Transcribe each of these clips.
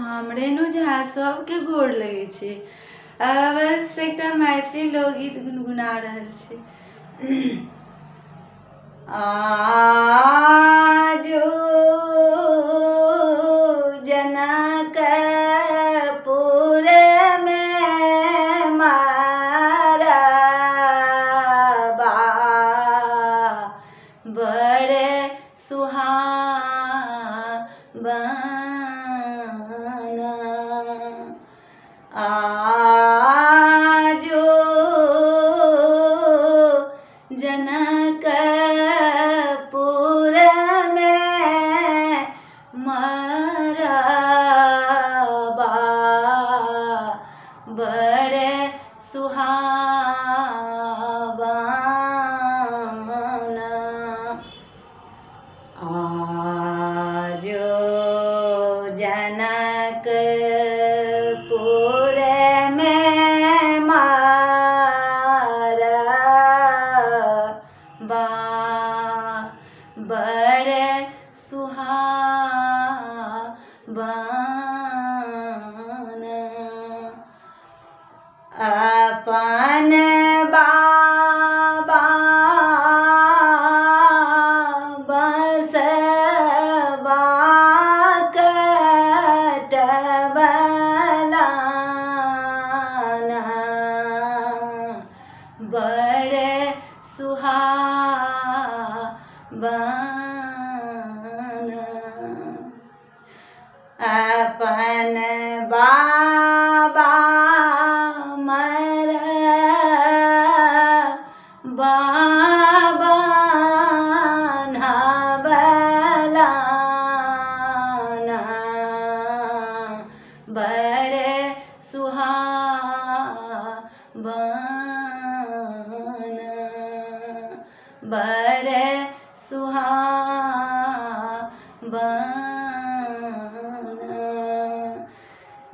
हमरे नु झा सबके गोर लगै छै। बस एकटा मैथिली लोकगीत गुनगुना रहल छै। आजो जनकपुर में मारा बा बड़े सुहावना। आजो जनकपुर में मारा बा बड़े सुहावना। आजो जनकपुर में मारा बा बड़े सुहावना। अपन बाबा बसवा कटबलाना बड़े सुहावना। अपन बाबा बाबा नबलाना बड़े सुहावना बड़े सुहावना।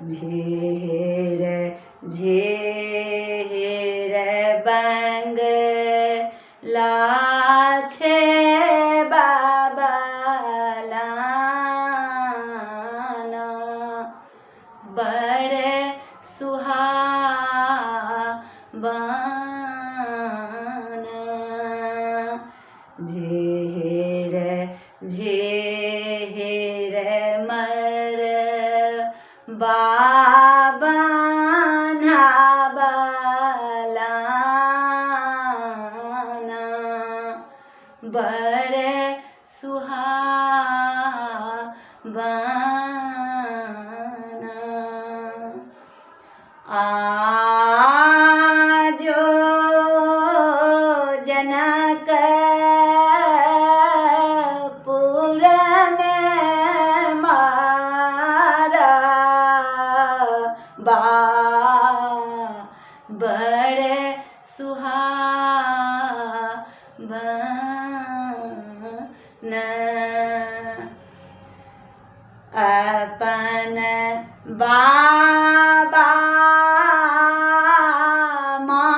झीर झीर बंगला छे बाबलाना बड़े सुहावना। झीर झीर मर बाबा नबलाना बड़े सुहावना। आजो जनकपुर में मारा बा बड़े सुहावना। अपन बाबा मारब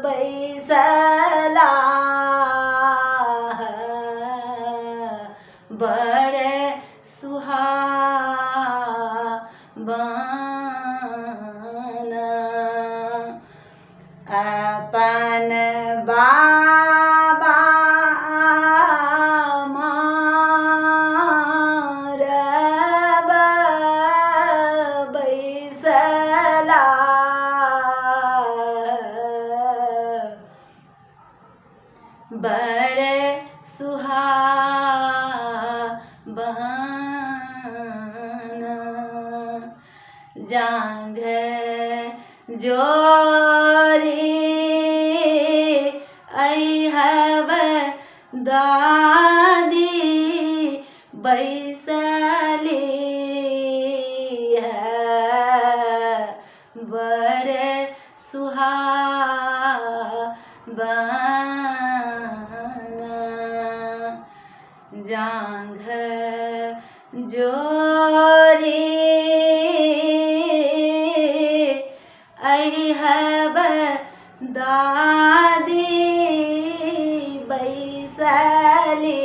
बैसला बड़े सुहावना। अपन बाबा मारब बैसला बड़े सुहावना। जांघ जोरी अइहब दादी बैसली है बड़े सुहावना। जांघ जोरी अइहब दादी बैसली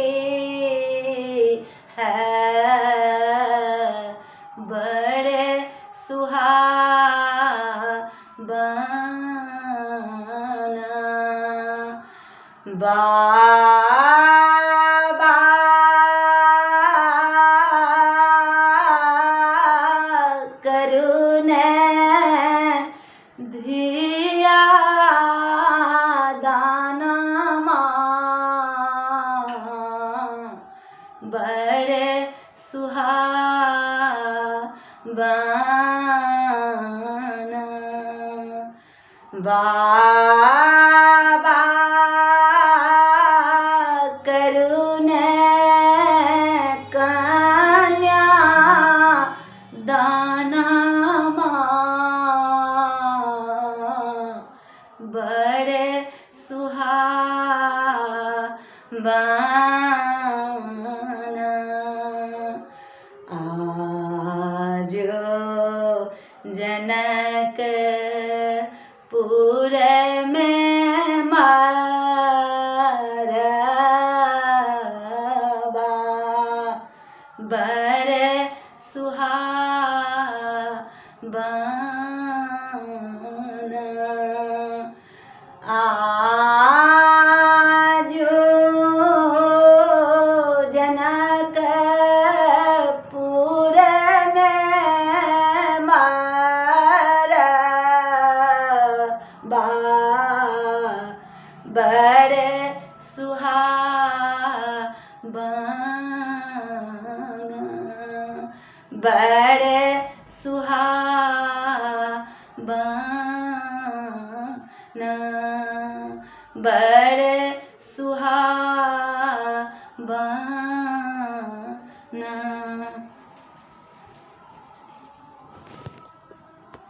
बड़े सुहावना। बाबा करुण कन्या दाना बड़े सुहावना। आजो जनकपुर में मरबा बड़े सुहावना। आजो जनकपुर में मरबा बड़े सुहावना। बड़े सुहावना। बड़े सुहावना।